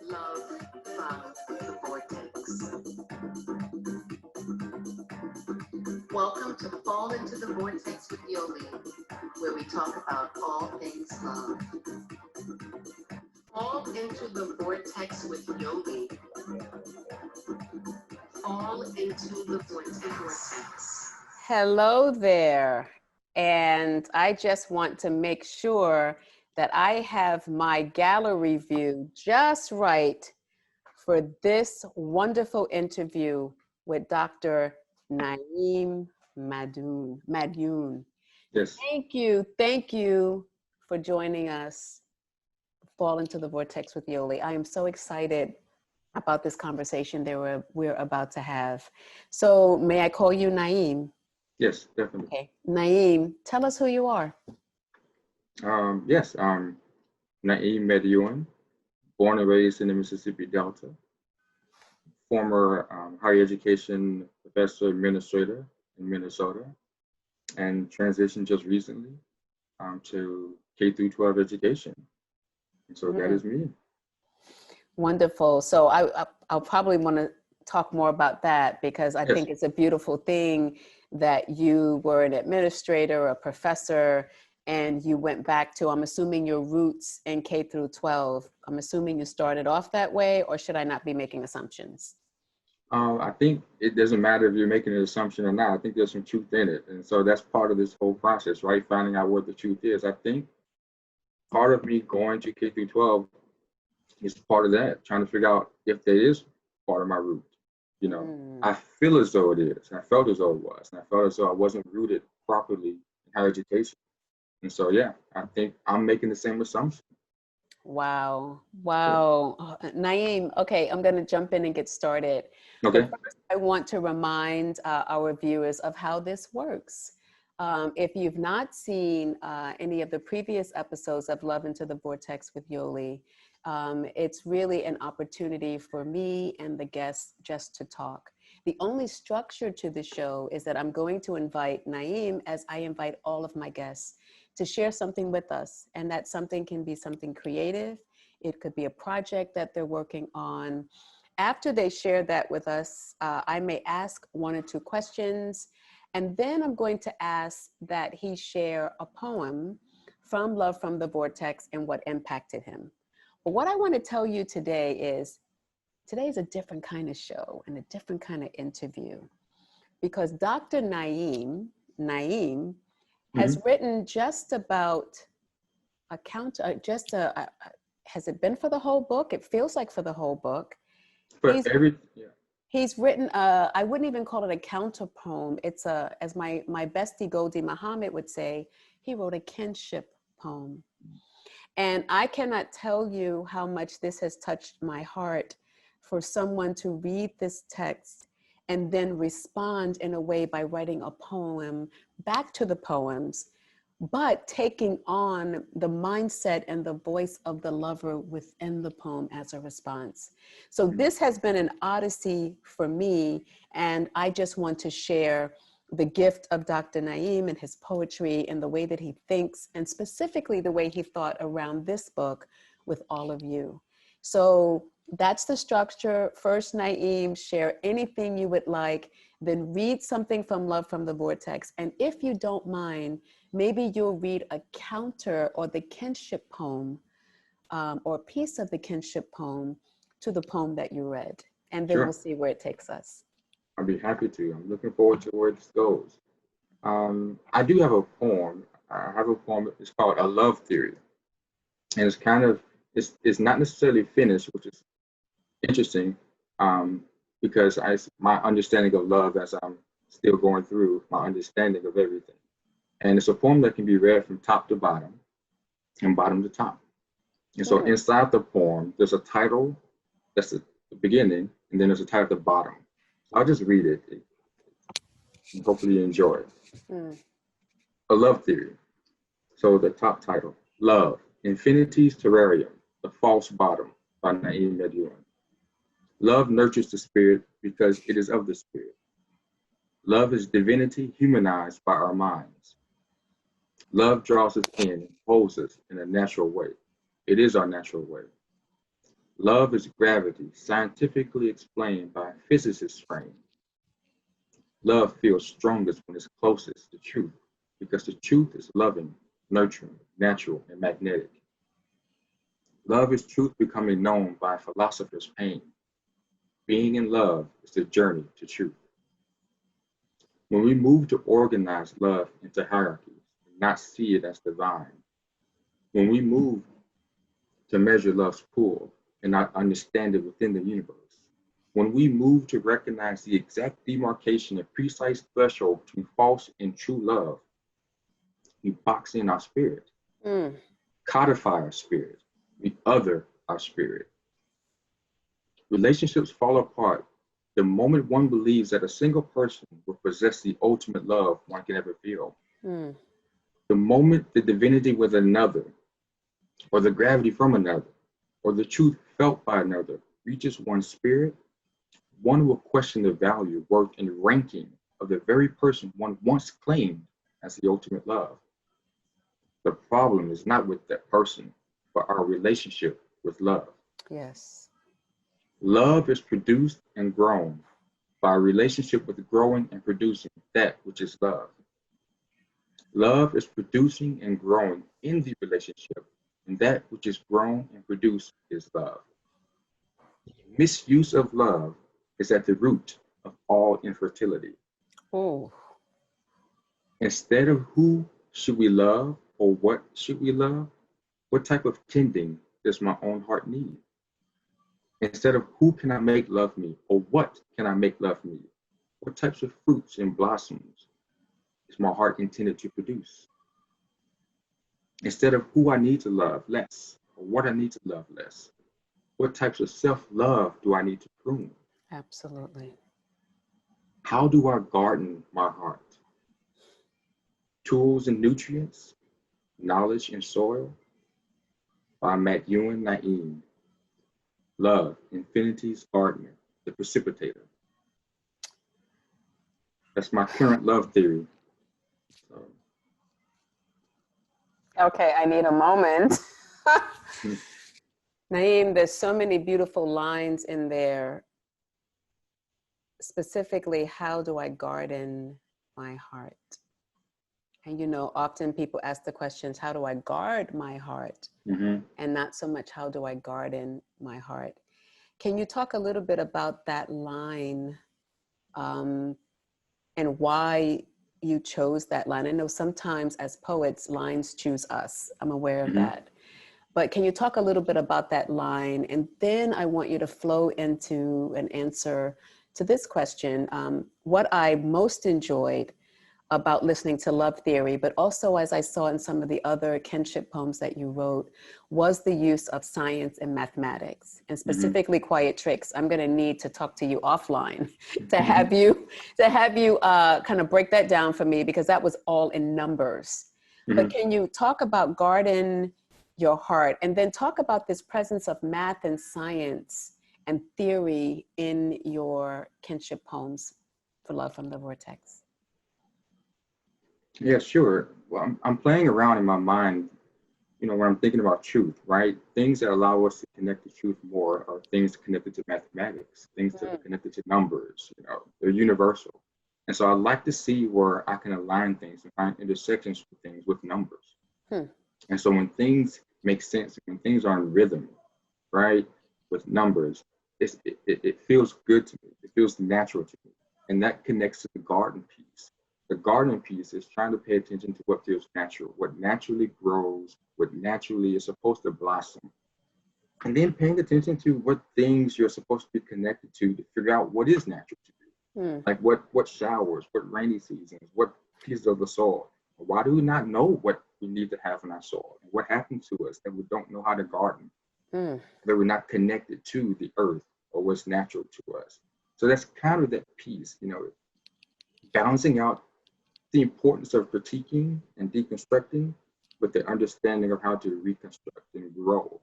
Love from the Vortex. Welcome to Fall into the Vortex with Yoli, where we talk about all things love. Fall into the Vortex with Yoli. Fall into the Vortex. Hello there. And I just want to make sure that I have my gallery view just right for this wonderful interview with Dr. Naeem Madyun. Yes. Thank you for joining us, Fall into the Vortex with Yoli. I am so excited about this conversation that we're about to have. So may I call you Naeem? Yes, definitely. Okay, Naeem, tell us who you are. Yes, Naeem Madyun, born and raised in the Mississippi Delta, former higher education professor administrator in Minnesota, and transitioned just recently to K through 12 education. And so that is me. Wonderful. So I'll probably want to talk more about that because I think it's a beautiful thing that you were an administrator, a professor, and you went back to, I'm assuming, your roots in K through 12. I'm assuming you started off that way, or should I not be making assumptions? I think it doesn't matter if you're making an assumption or not. I think there's some truth in it. And so that's part of this whole process, right? Finding out what the truth is. I think part of me going to K through 12 is part of that, trying to figure out if that is part of my root. You know, I feel as though it is. I felt as though it was. And I felt as though I wasn't rooted properly in higher education. And so, yeah, I think I'm making the same assumption. Wow. Naeem, okay, I'm going to jump in and get started. Okay. But first, I want to remind our viewers of how this works. If you've not seen any of the previous episodes of Love into the Vortex with Yoli, it's really an opportunity for me and the guests just to talk. The only structure to the show is that I'm going to invite Naeem, as I invite all of my guests, to share something with us. And that something can be something creative. It could be a project that they're working on. After they share that with us, I may ask one or two questions. And then I'm going to ask that he share a poem from Love from the Vortex and what impacted him. But what I want to tell you today is a different kind of show and a different kind of interview, because Dr. Naeem has written just about has it been for the whole book? It feels like for the whole book. He's written, I wouldn't even call it a counter poem. It's as my bestie Goldie Muhammad would say, he wrote a kinship poem. And I cannot tell you how much this has touched my heart for someone to read this text and then respond in a way by writing a poem back to the poems, but taking on the mindset and the voice of the lover within the poem as a response. So this has been an odyssey for me, and I just want to share the gift of Dr. Naeem and his poetry and the way that he thinks, and specifically the way he thought around this book with all of you. So that's the structure. First, Naeem, share anything you would like, then read something from Love from the Vortex. And if you don't mind, maybe you'll read a counter or the kinship poem or a piece of the kinship poem to the poem that you read. And then we'll see where it takes us. I'll be happy to. I'm looking forward to where this goes. I do have a poem. I have a poem. It's called A Love Theory. And it's kind of, it's not necessarily finished, which is interesting because my understanding of love as I'm still going through my understanding of everything. And it's a poem that can be read from top to bottom and bottom to top. And so inside the poem, there's a title, that's the beginning, and then there's a title at the bottom. I'll just read it and hopefully you enjoy it. A Love Theory. So the top title, Love, Infinity's Terrarium, The False Bottom by Naeem Madyun. Love nurtures the spirit because it is of the spirit. Love is divinity humanized by our minds. Love draws us in and holds us in a natural way. It is our natural way. Love is gravity, scientifically explained by physicists' frame. Love feels strongest when it's closest to truth, because the truth is loving, nurturing, natural, and magnetic. Love is truth becoming known by philosophers' pain. Being in love is the journey to truth. When we move to organize love into hierarchies and not see it as divine, when we move to measure love's pull and not understand it within the universe, when we move to recognize the exact demarcation and precise threshold between false and true love, we box in our spirit, Mm. codify our spirit, we other our spirit. Relationships fall apart the moment one believes that a single person will possess the ultimate love one can ever feel. Mm. The moment the divinity with another, or the gravity from another, or the truth felt by another reaches one's spirit, one will question the value, worth, and ranking of the very person one once claimed as the ultimate love. The problem is not with that person, but our relationship with love. Yes. Love is produced and grown by a relationship with growing and producing that which is love. Love is producing and growing in the relationship, and that which is grown and produced is love. Misuse of love is at the root of all infertility. Oh. Instead of who should we love or what should we love, what type of tending does my own heart need? Instead of who can I make love me or what can I make love me, what types of fruits and blossoms is my heart intended to produce? Instead of who I need to love less or what I need to love less, what types of self-love do I need to prune? Absolutely. How do I garden my heart? Tools and Nutrients, Knowledge and Soil by madyun. Love, Infinity's Gardener, the Precipitator. That's my current love theory. So, Okay, I need a moment. hmm, Naeem, there's so many beautiful lines in there. Specifically, how do I garden my heart? And you know, often people ask the questions, how do I guard my heart? mhm. And not so much, how do I garden my heart? Can you talk a little bit about that line and why you chose that line? I know sometimes as poets, lines choose us. I'm aware of Mhm. that. But can you talk a little bit about that line? And then I want you to flow into an answer to this question. What I most enjoyed about listening to Love Theory, but also as I saw in some of the other kinship poems that you wrote, was the use of science and mathematics, and Mhm. specifically quiet tricks. I'm going to need to talk to you offline to Mhm. have you kind of break that down for me, because that was all in numbers. But Mhm. can you talk about garden your heart, and then talk about this presence of math and science and theory in your kinship poems for Love from the Vortex? Yeah, sure. Well, I'm playing around in my mind, when I'm thinking about truth, right? Things that allow us to connect to truth more are things connected to mathematics, things that are connected to numbers, they're universal. And so I like to see where I can align things and find intersections with things with numbers. Hmm. And so when things make sense, when things are in rhythm, right, with numbers, it feels good to me. It feels natural to me. And that connects to the garden piece. The garden piece is trying to pay attention to what feels natural, what naturally grows, what naturally is supposed to blossom. And then paying attention to what things you're supposed to be connected to figure out what is natural to you. Hmm. Like what showers, what rainy seasons, what pieces of the soil. Why do we not know what we need to have in our soil? And what happens to us that we don't know how to garden? Hmm. That we're not connected to the earth or what's natural to us. So that's kind of that piece, balancing out the importance of critiquing and deconstructing with the understanding of how to reconstruct and grow,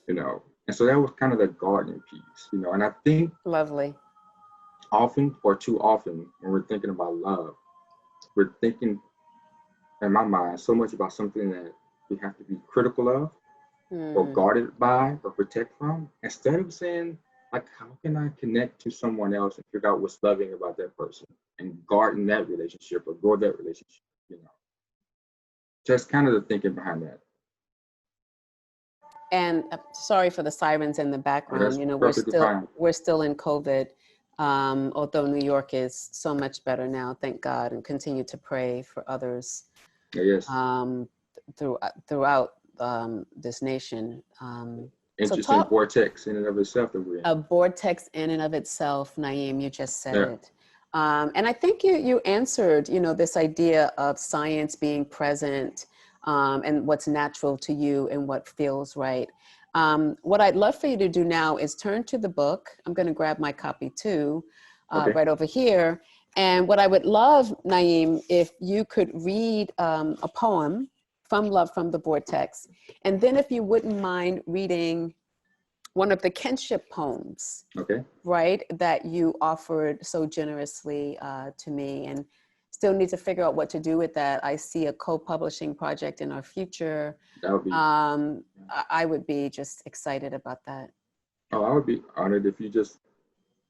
And so that was kind of the gardening piece, And I think Lovely. often or too often when we're thinking about love, we're thinking in my mind so much about something that we have to be critical of or Mm. guarded by or protect from, instead of saying, like, how can I connect to someone else and figure out what's loving about that person and guarding that relationship or grow that relationship, you know, just kind of the thinking behind that. And sorry for the sirens in the Oh, background. that's You know, perfectly fine. we're still in COVID, although New York is so much better now, thank God, and continue to pray for others Yes. throughout this nation. So Interesting talk vortex in and of itself that we're in. a vortex in and of itself, Naeem, you just said Yeah. it. And I think you answered, you know, this idea of science being present and what's natural to you and what feels right. What I'd love for you to do now is turn to the book. I'm going to grab my copy too, Okay. right over here. And what I would love, Naeem, if you could read a poem from Love from the Vortex. And then if you wouldn't mind reading one of the kinship poems, Okay. right, that you offered so generously to me, and still need to figure out what to do with that. I see a co-publishing project in our future. That would be. I would be just excited about that. Oh, I would be honored if you just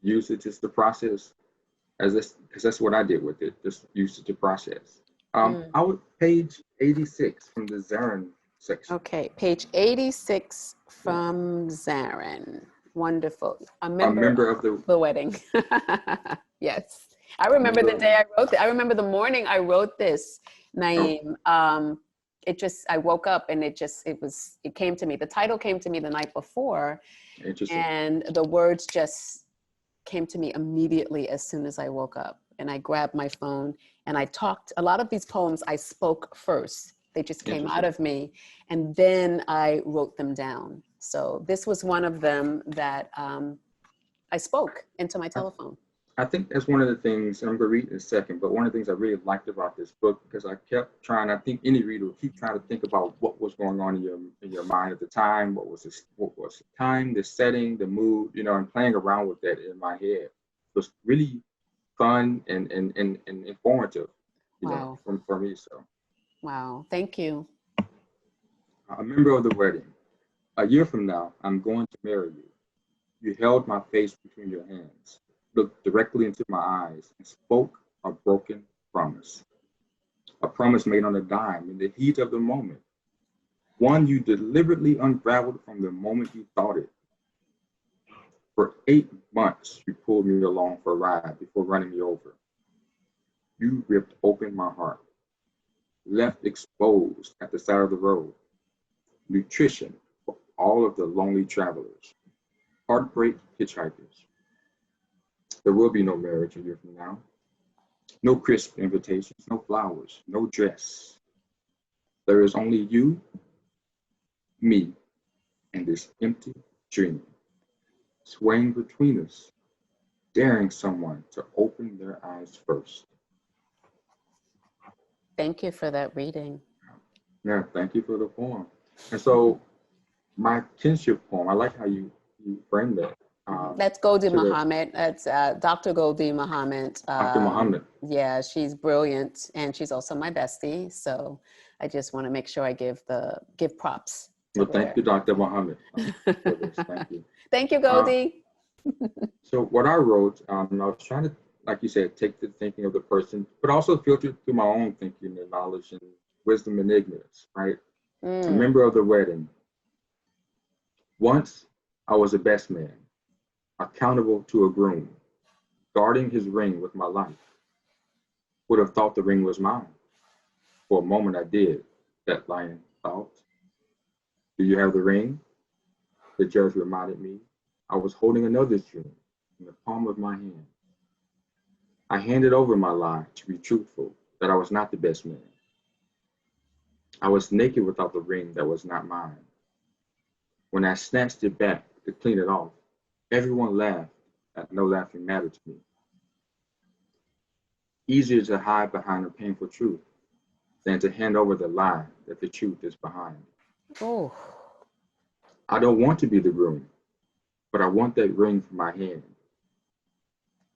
use it just to process as this, because that's what I did with it. Just use it to process. Mm. I would page 86 from the Zarin section. Okay, page 86 Yeah. from Zarin. Wonderful. A A member member of of the the wedding. Yes. I remember the member. day I wrote it. I remember the morning I wrote this, Oh, Naeem. I woke up and it came to me. The title came to me the night before, interesting. and the words just came to me immediately as soon as I woke up. And I grabbed my phone and I talked. A lot of these poems I spoke first. They just came out Interesting. of me, and then I wrote them down. So this was one of them that I spoke into my telephone. I think that's one of the things, and I'm going to read in a second, but one of the things I really liked about this book, because I kept trying, I think any reader will keep trying to think about what was going on in your mind at the time, what was the time, the setting, the mood, you know, and playing around with that in my head. It was really fun and informative, you know, Wow. for me. So Wow. Thank you. a member of the wedding. A year from now, I'm going to marry you. You held my face between your hands, looked directly into my eyes, and spoke a broken promise. A promise made on a dime in the heat of the moment. One you deliberately unraveled from the moment you thought it. For 8 months, you pulled me along for a ride before running me over. You ripped open my heart, left exposed at the side of the road. Nutrition for all of the lonely travelers. Heartbreak hitchhikers. There will be no marriage a year from now. No crisp invitations, no flowers, no dress. There is only you, me, and this empty dream, swaying between us, daring someone to open their eyes first. Thank you for that reading. Yeah, thank you for the poem. And so my kinship poem, I like how you framed that. That's Goldie To the Muhammad. That's Dr. Goldie Muhammad. Dr. Muhammad. Yeah, she's brilliant, and she's also my bestie. So I just want to make sure I give props to Well, thank you, Dr. Muhammad, for this. Thank you. Thank you, Uh, Goldie. so what I wrote, I was trying to, like you said, take the thinking of the person, but also filter through my own thinking and knowledge and wisdom and ignorance, right? A Mm. member of the wedding. Once I was a best man, accountable to a groom, guarding his ring with my life. Would have thought the ring was mine. For a moment I did, that lion thought. Do you have the ring? The judge reminded me. I was holding another's dream in the palm of my hand. I handed over my lie to be truthful, that I was not the best man. I was naked without the ring that was not mine. When I snatched it back to clean it off, everyone laughed, and no laughing mattered to me. Easier to hide behind a painful truth than to hand over the lie that the truth is behind. Oh, I don't want to be the groom, but I want that ring from my hand.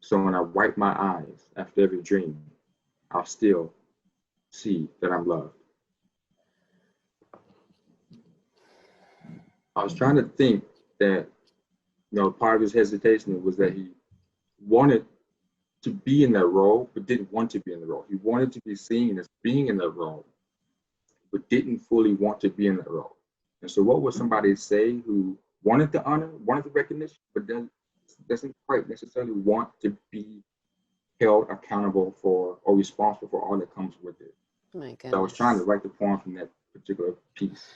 So when I wipe my eyes after every dream, I'll still see that I'm loved. I was trying to think that, part of his hesitation was that he wanted to be in that role, but didn't want to be in the role. He wanted to be seen as being in that role, but didn't fully want to be in that role. And so what would somebody say who wanted the honor, wanted the recognition, but doesn't quite necessarily want to be held accountable for or responsible for all that comes with it? My goodness. So I was trying to write the poem from that particular piece.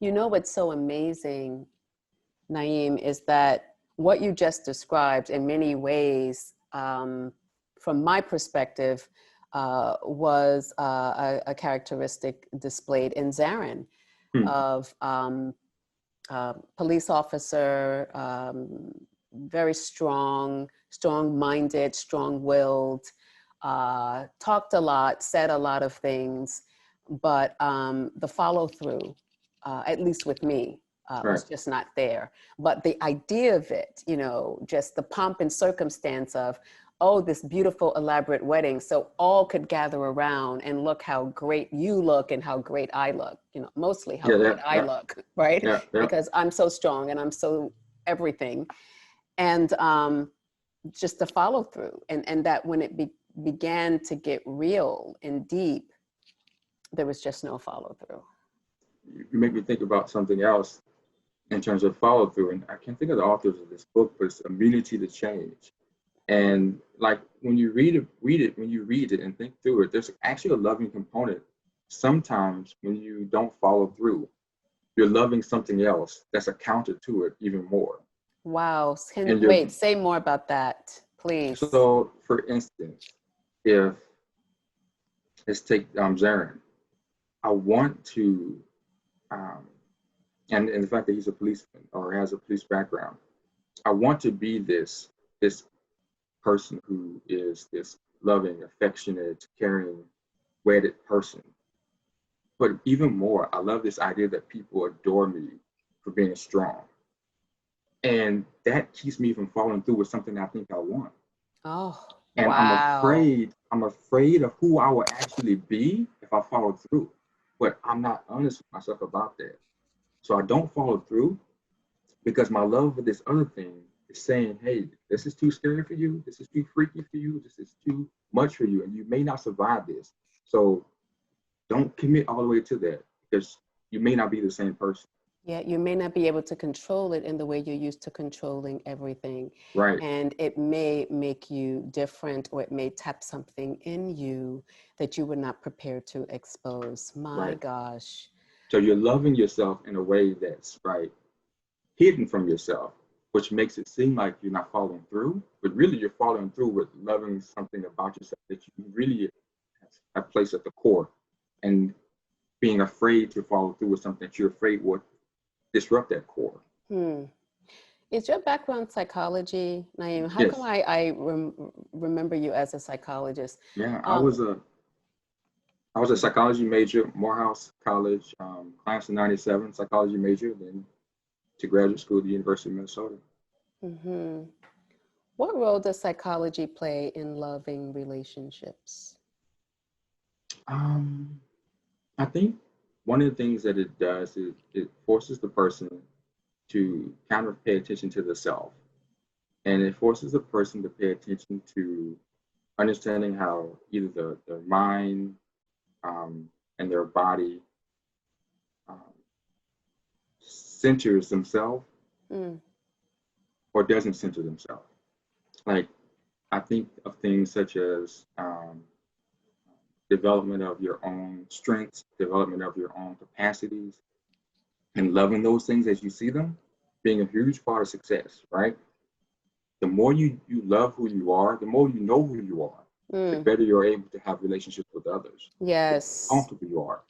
You know what's so amazing, Naeem, is that what you just described in many ways, from my perspective, was a characteristic displayed in Zarin of police officer, very strong-minded, strong-willed, talked a lot, said a lot of things, but the follow-through, at least with me, was just not there. But the idea of it, just the pomp and circumstance of, oh, this beautiful, elaborate wedding, so all could gather around and look how great you look and how great I look, mostly how great I look, right? Because I'm so strong and I'm so everything. And just the follow through, and that when it began to get real and deep, there was just no follow through. You make me think about something else in terms of follow through, and I can't think of the authors of this book, but it's Immunity to Change. And like when you read it and think through it, there's actually a loving component. Sometimes when you don't follow through, you're loving something else that's a counter to it even more. Wow. Wait, say more about that, please. So for instance, if let's take Zarin, I want to, and the fact that he's a policeman or has a police background, I want to be this person who is this loving, affectionate, caring, wedded person. But even more, I love this idea that people adore me for being strong. And that keeps me from following through with something I think I want. Oh, and wow. I'm afraid of who I will actually be if I follow through. But I'm not honest with myself about that. So I don't follow through because my love for this other thing is saying, hey, this is too scary for you. This is too freaky for you. This is too much for you. And you may not survive this. So don't commit all the way to that because you may not be the same person. Yeah, you may not be able to control it in the way you're used to controlling everything. Right. And it may make you different, or it may tap something in you that you were not prepared to expose. My gosh. So you're loving yourself in a way that's hidden from yourself, which makes it seem like you're not following through, but really you're following through with loving something about yourself that you really have placed at the core, and being afraid to follow through with something that you're afraid would disrupt that core. Is your background psychology, Naeem? How come I remember you as a psychologist? Yeah, I was a psychology major, Morehouse College, class of '97, psychology major, then to graduate school at the University of Minnesota. What role does psychology play in loving relationships? I think one of the things that it does is it forces the person to kind of pay attention to the self. And it forces the person to pay attention to understanding how either their mind and their body centers themselves or doesn't center themselves. Like, I think of things such as development of your own strengths, development of your own capacities, and loving those things as you see them being a huge part of success, right? The more you love who you are, the more you know who you are, the better you're able to have relationships with others. Yes. The more comfortable you are.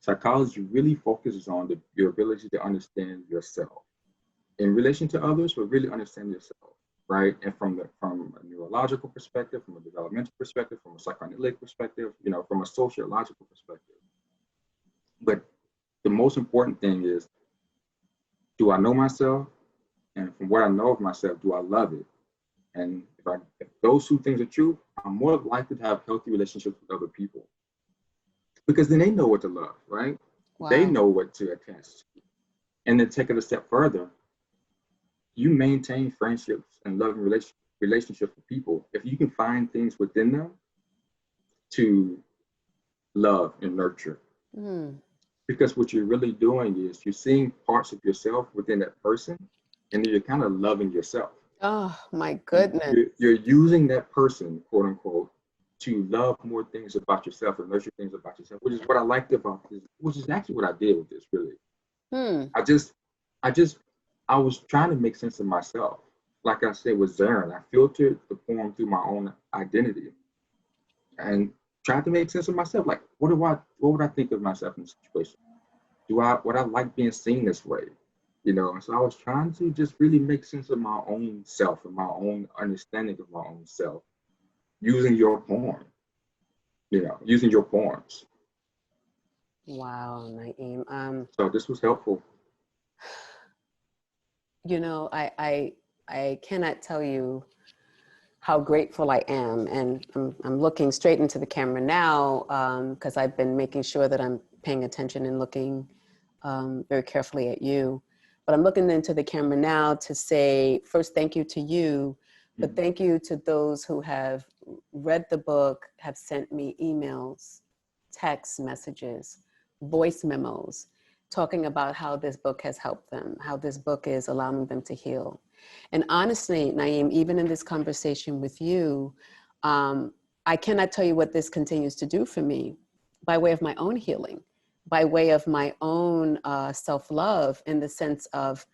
Psychology really focuses on your ability to understand yourself in relation to others, but really understand yourself, right? And from a neurological perspective, from a developmental perspective, from a psychoanalytic perspective, from a sociological perspective. But the most important thing is, do I know myself? And from what I know of myself, do I love it? And if those two things are true, I'm more likely to have healthy relationships with other people. Because then they know what to love, right? Wow. They know what to attach to. And then take it a step further, you maintain friendships and loving relationships with people if you can find things within them to love and nurture. Mm. Because what you're really doing is you're seeing parts of yourself within that person, and then you're kind of loving yourself. Oh my goodness. You're using that person, quote unquote, to love more things about yourself and nurture things about yourself, which is what I liked about this, which is actually what I did with this, really. Hmm. I just, I just, I was trying to make sense of myself. Like I said with Zarin, I filtered the poem through my own identity and tried to make sense of myself. Like, what would I think of myself in this situation? Would I like being seen this way? You know, and so I was trying to just really make sense of my own self and my own understanding of my own self using your poem, using your poems. Wow, Naeem. So this was helpful. I cannot tell you how grateful I am, and I'm looking straight into the camera now because I've been making sure that I'm paying attention and looking very carefully at you. But I'm looking into the camera now to say first thank you to you, but thank you to those who have read the book, have sent me emails, text messages, voice memos, talking about how this book has helped them, how this book is allowing them to heal. And honestly, Naeem, even in this conversation with you, I cannot tell you what this continues to do for me by way of my own healing, by way of my own self-love, in the sense of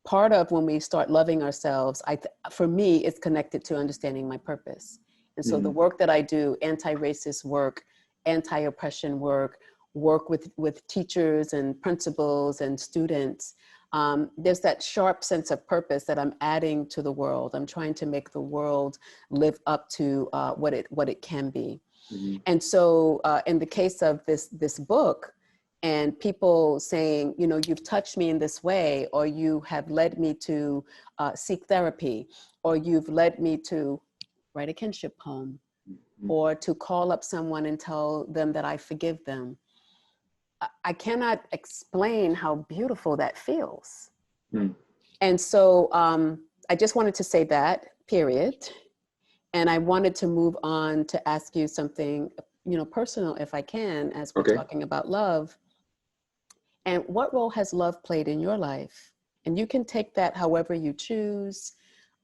part of when we start loving ourselves, for me, it's connected to understanding my purpose. And so the work that I do, anti-racist work, anti-oppression work, work with teachers and principals and students, there's that sharp sense of purpose that I'm adding to the world. I'm trying to make the world live up to what it can be. Mm-hmm. And so in the case of this book, and people saying, you've touched me in this way, or you have led me to seek therapy, or you've led me to write a kinship poem, or to call up someone and tell them that I forgive them. I cannot explain how beautiful that feels. Mm. And so I just wanted to say that, period. And I wanted to move on to ask you something, personal, if I can, as we're talking about love. And what role has love played in your life? And you can take that however you choose.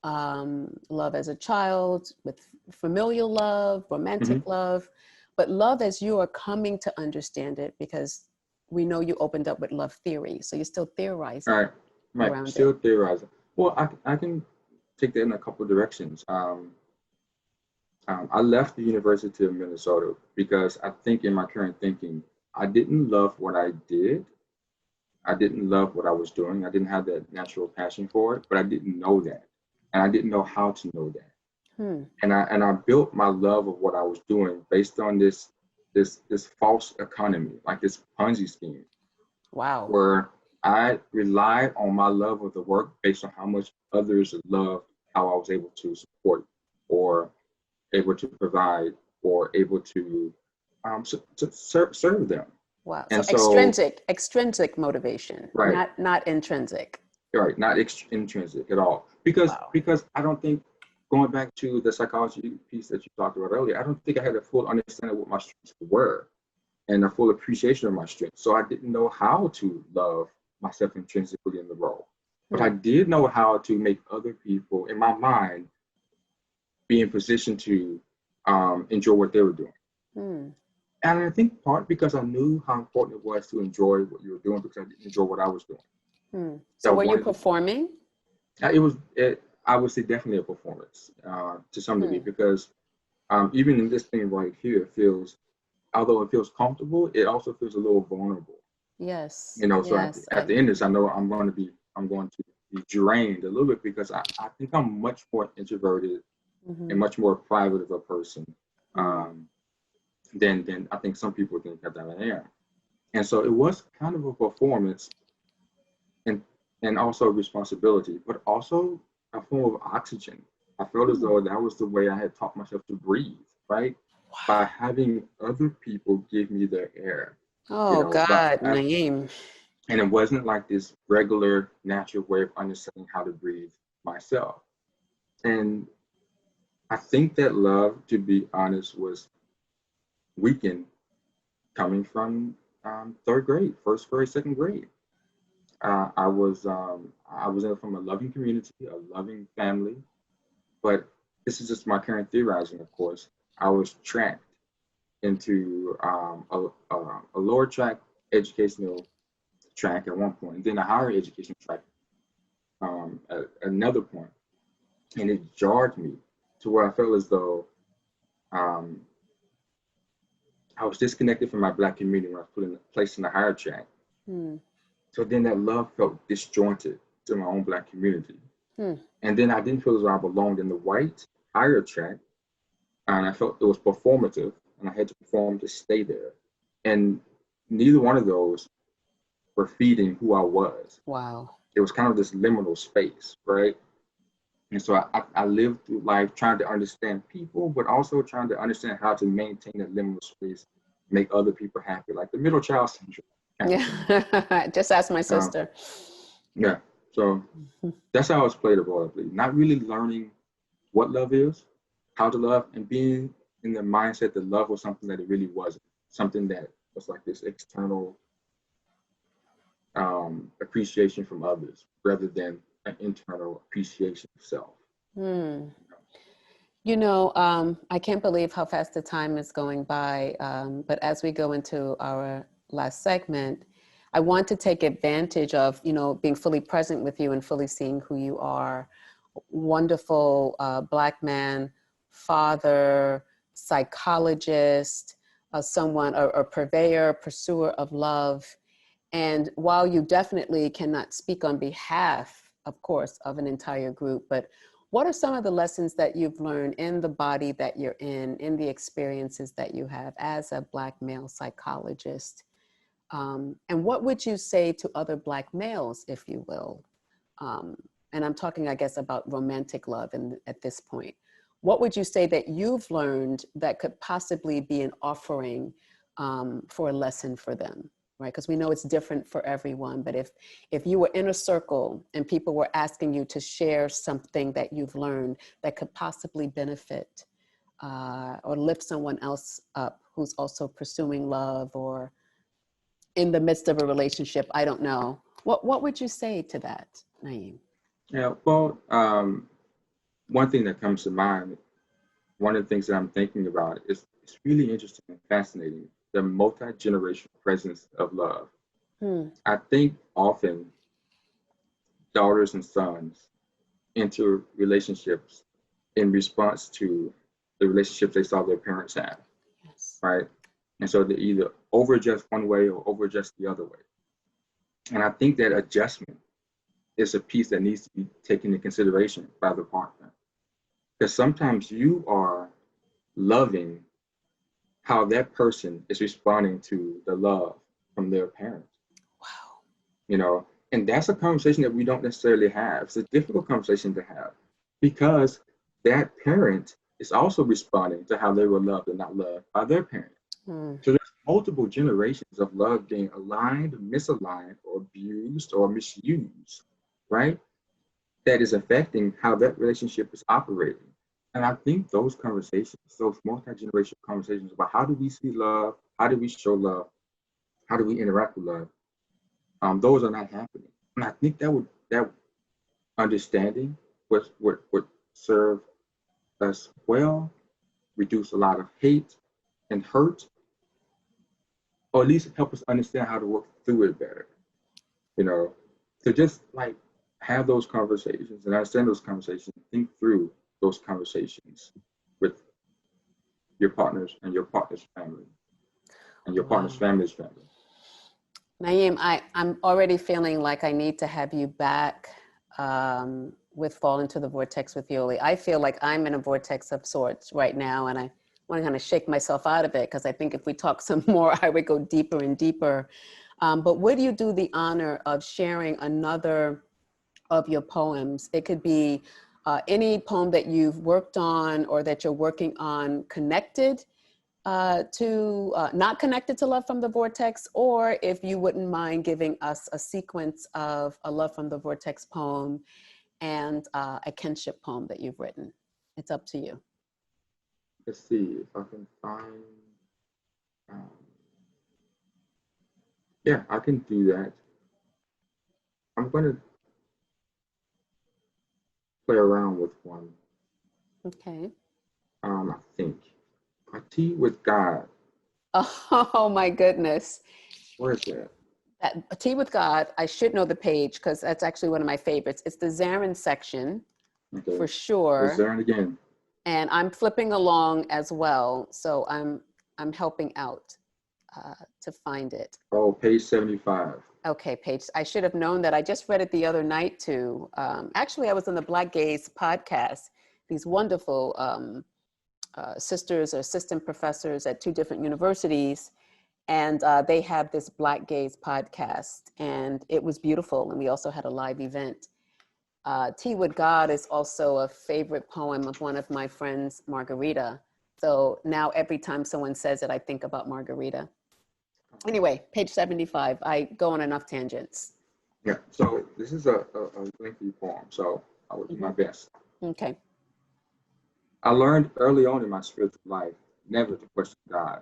Love as a child, with familial love, romantic love, but love as you are coming to understand it, because we know you opened up with love theory. So you're still theorizing around still it. theorizing. Well, I can take that in a couple of directions. I left the University of Minnesota because I think in my current thinking, I didn't love what I did. I didn't love what I was doing. I didn't have that natural passion for it, but I didn't know that. And I didn't know how to know that. And I built my love of what I was doing based on this false economy, like this Ponzi scheme. Wow. Where I relied on my love of the work based on how much others loved how I was able to support, or able to provide, or able to serve them. Wow. And so extrinsic motivation, right, not intrinsic. right, not intrinsic at all. Because I don't think, going back to the psychology piece that you talked about earlier, I don't think I had a full understanding of what my strengths were and a full appreciation of my strengths. So I didn't know how to love myself intrinsically in the role. But I did know how to make other people, in my mind, be in position to enjoy what they were doing. And I think part because I knew how important it was to enjoy what you were doing, because I didn't enjoy what I was doing. So were you performing? I would say definitely a performance to some degree, because even in this thing right here, it feels, although it feels comfortable, it also feels a little vulnerable. Yes. So at the end of this, I know I'm going to be drained a little bit, because I think I'm much more introverted and much more private of a person than I think some people think that I am. And so it was kind of a performance and also a responsibility, but also a form of oxygen. I felt as though that was the way I had taught myself to breathe, right? Wow. By having other people give me their air. Oh, God, Naeem. And it wasn't like this regular, natural way of understanding how to breathe myself. And I think that love, to be honest, was weakened coming from third grade, first grade, second grade. I was in from a loving community, a loving family, but this is just my current theorizing, of course. I was tracked into a lower track educational track at one point, and then a higher education track at another point, and it jarred me to where I felt as though um, I was disconnected from my Black community when I was placed in the higher track. Hmm. So then that love felt disjointed to my own Black community. Hmm. And then I didn't feel as though I belonged in the white higher track. And I felt it was performative and I had to perform to stay there. And neither one of those were feeding who I was. Wow. It was kind of this liminal space, right? And so I lived through life trying to understand people, but also trying to understand how to maintain that liminal space, make other people happy, like the middle child syndrome. Yeah. Just ask my Um, sister. yeah. So that's how I was played audibly, not really learning what love is, how to love, and being in the mindset that love was something that it really wasn't, something that was like this external appreciation from others rather than an internal appreciation of self. Hmm. I can't believe how fast the time is going by. But as we go into our last segment, I want to take advantage of, being fully present with you and fully seeing who you are. Wonderful Black man, father, psychologist, a purveyor, pursuer of love. And while you definitely cannot speak on behalf, of course, of an entire group, but what are some of the lessons that you've learned in the body that you're in the experiences that you have as a Black male psychologist? And what would you say to other Black males, if you will? And I'm talking, I guess, about romantic love at this point. What would you say that you've learned that could possibly be an offering for a lesson for them? Right, because we know it's different for everyone. But if you were in a circle and people were asking you to share something that you've learned that could possibly benefit or lift someone else up who's also pursuing love or in the midst of a relationship, I don't know. What would you say to that, Naeem? Yeah, well, one thing that comes to mind, one of the things that I'm thinking about is it's really interesting and fascinating, the multi-generational presence of love. Hmm. I think often daughters and sons enter relationships in response to the relationships they saw their parents have, Yes. right? And so they either over-adjust one way or over-adjust the other way. And I think that adjustment is a piece that needs to be taken into consideration by the partner. Because sometimes you are loving how that person is responding to the love from their parents, Wow. and that's a conversation that we don't necessarily have. It's a difficult conversation to have because that parent is also responding to how they were loved and not loved by their parent. Hmm. So there's multiple generations of love being aligned, misaligned, or abused or misused, right? That is affecting how that relationship is operating. And I think those conversations, those multi-generational conversations about how do we see love, how do we show love, how do we interact with love, those are not happening. And I think that understanding would serve us well, reduce a lot of hate and hurt, or at least help us understand how to work through it better. You know, to just like have those conversations and understand those conversations, think through those conversations with your partners and your partner's family and your partner's Wow. family's family. Naeem, I'm already feeling like I need to have you back with Fall into the Vortex with Yoli. I feel like I'm in a vortex of sorts right now, and I want to kind of shake myself out of it because I think if we talk some more, I would go deeper and deeper. But would you do the honor of sharing another of your poems? It could be any poem that you've worked on or that you're working on connected to not connected to Love from the Vortex, or if you wouldn't mind giving us a sequence of a Love from the Vortex poem and a kinship poem that you've written. It's up to you. Let's see if I can find. Um, yeah, I can do that. I'm going to play around with one. Okay. I think. A tea with God. Oh my goodness. Where is that? A Tea with God, I should know the page because that's actually one of my favorites. It's the Zarin section Okay. for sure. Zarin again. And I'm flipping along as well. So I'm helping out to find it. Oh, page 75. Okay, page. I should have known that. I just read it the other night too. Actually, I was on the Black Gaze podcast. These wonderful sisters or assistant professors at 2 different universities. And they have this Black Gaze podcast, and it was beautiful. And we also had a live event. Tea with God is also a favorite poem of one of my friends, Margarita. So now every time someone says it, I think about Margarita. Anyway, page 75. I go on enough tangents. Yeah, so this is a lengthy poem, so I will do my best. Okay. I learned early on in my spiritual life never to question God,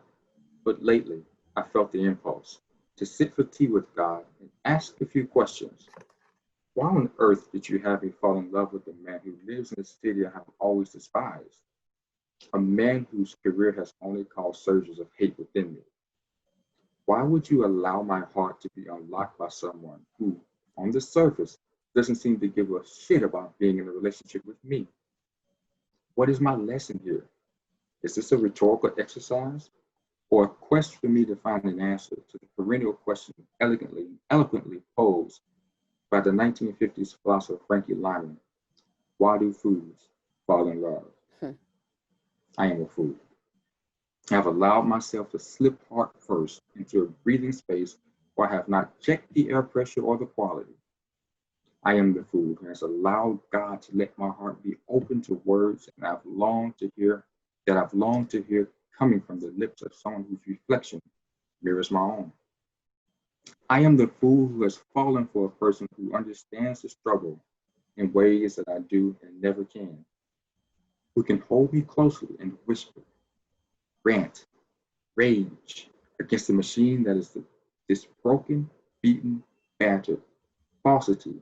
but lately I felt the impulse to sit for tea with God and ask a few questions. Why on earth did you have me fall in love with a man who lives in a city I have always despised? A man whose career has only caused surges of hate within me. Why would you allow my heart to be unlocked by someone who, on the surface, doesn't seem to give a shit about being in a relationship with me? What is my lesson here? Is this a rhetorical exercise or a quest for me to find an answer to the perennial question eloquently posed by the 1950s philosopher Frankie Lyman? Why do fools fall in love? I am a fool. I have allowed myself to slip heart first into a breathing space where I have not checked the air pressure or the quality. I am the fool who has allowed God to let my heart be open to words that I've longed to hear coming from the lips of someone whose reflection mirrors my own. I am the fool who has fallen for a person who understands the struggle in ways that I do and never can, who can hold me closely and whisper, rant, rage against the machine that is this broken, beaten, battered falsity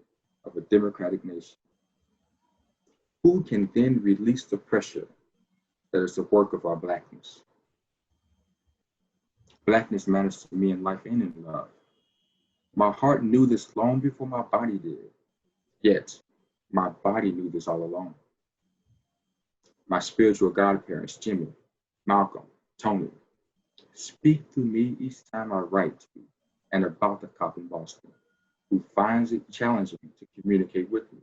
of a democratic nation. Who can then release the pressure that is the work of our Blackness? Blackness matters to me in life and in love. My heart knew this long before my body did, yet my body knew this all along. My spiritual godparents, Jimmy, Malcolm, Tony, speak to me each time I write to and about the cop in Boston, who finds it challenging to communicate with me,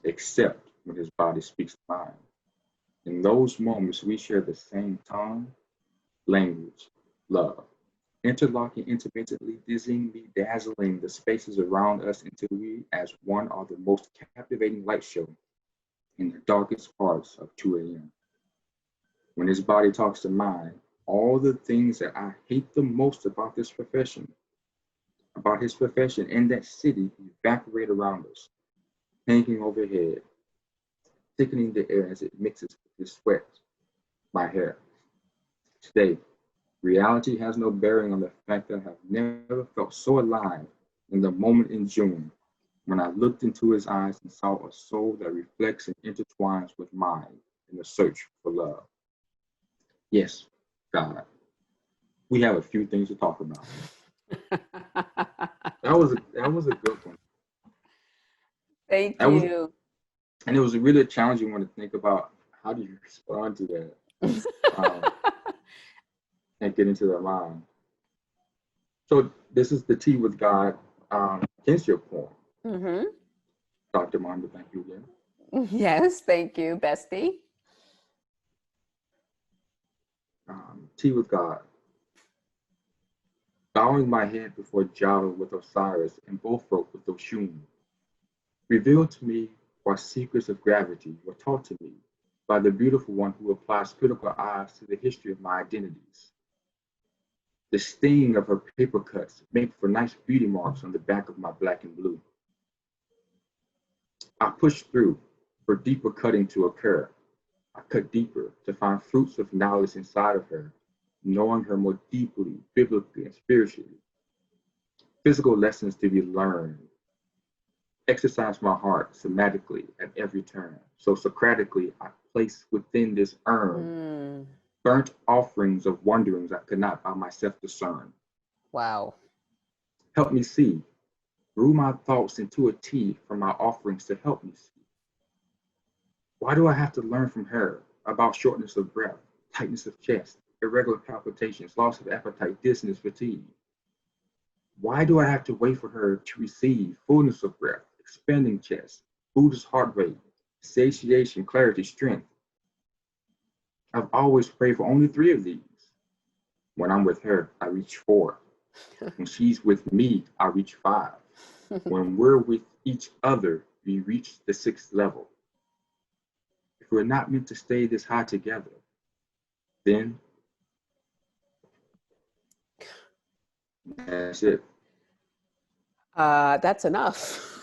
except when his body speaks mine. In those moments, we share the same tongue, language, love, interlocking intermittently, dizzyingly dazzling the spaces around us until we, as one, are the most captivating light show in the darkest parts of 2 a.m. When his body talks to mine, all the things that I hate the most about his profession in that city evaporate around us, hanging overhead, thickening the air as it mixes with his sweat, my hair. Today, reality has no bearing on the fact that I have never felt so alive in the moment in June when I looked into his eyes and saw a soul that reflects and intertwines with mine in the search for love. Yes, God, we have a few things to talk about. That was a good one. Thank you. And it was a really challenging one to think about. How do you respond to that? And get into their mind. So this is the Tea with God kinship poem. Mm-hmm. Dr. Manda, thank you again. Yes, thank you, bestie. Tea with God. Bowing my head before Java with Osiris and Bofrok with Oshun, revealed to me why secrets of gravity were taught to me by the beautiful one who applies critical eyes to the history of my identities. The sting of her paper cuts make for nice beauty marks on the back of my black and blue. I push through for deeper cutting to occur. I cut deeper to find fruits of knowledge inside of her, knowing her more deeply, biblically, and spiritually. Physical lessons to be learned. Exercise my heart somatically at every turn. So Socratically, I place within this urn burnt offerings of wonderings I could not by myself discern. Wow. Help me see. Brew my thoughts into a tea from my offerings to help me see. Why do I have to learn from her about shortness of breath, tightness of chest, irregular palpitations, loss of appetite, dizziness, fatigue? Why do I have to wait for her to receive fullness of breath, expanding chest, Buddha's heart rate, satiation, clarity, strength? I've always prayed for only 3 of these. When I'm with her, I reach 4. When she's with me, I reach 5. When we're with each other, we reach the 6th level. If we're not meant to stay this high together, then that's it. That's enough.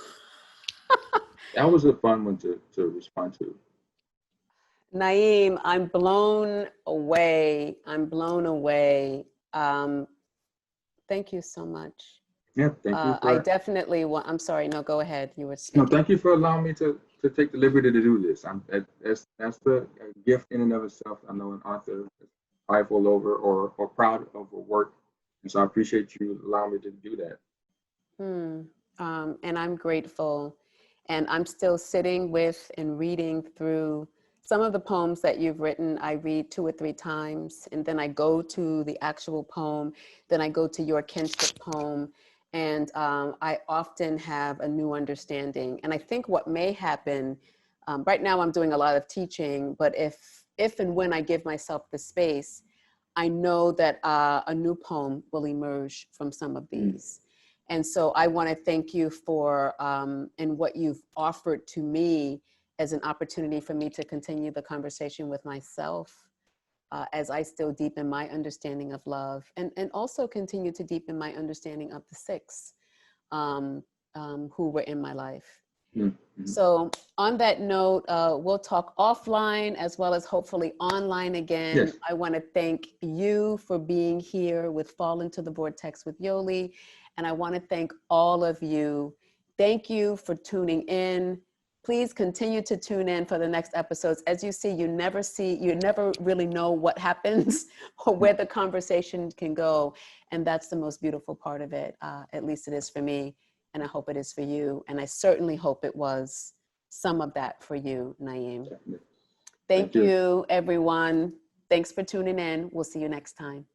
That was a fun one to respond to. Naeem, I'm blown away. I'm blown away. Thank you so much. Yeah, thank you I for. definitely want. I'm sorry. No, go ahead. You were No, speaking. thank you for allowing me to take the liberty to do this. That's the gift in and of itself. I know an author is prideful over or proud of a work, and so I appreciate you allowing me to do that. And I'm grateful. And I'm still sitting with and reading through some of the poems that you've written. I read 2 or 3 times, and then I go to the actual poem. Then I go to your kinship poem. And I often have a new understanding. And I think what may happen, right now I'm doing a lot of teaching, but if and when I give myself the space, I know that a new poem will emerge from some of these. And so I want to thank you for and what you've offered to me as an opportunity for me to continue the conversation with myself as I still deepen my understanding of love and also continue to deepen my understanding of the 6 who were in my life. Mm-hmm. So on that note, we'll talk offline as well as hopefully online again. Yes. I want to thank you for being here with Fall Into the Vortex with Yoli. And I want to thank all of you. Thank you for tuning in. Please continue to tune in for the next episodes. As you see, you never really know what happens or where the conversation can go. And that's the most beautiful part of it. At least it is for me. And I hope it is for you. And I certainly hope it was some of that for you, Naeem. Thank you, everyone. Thanks for tuning in. We'll see you next time.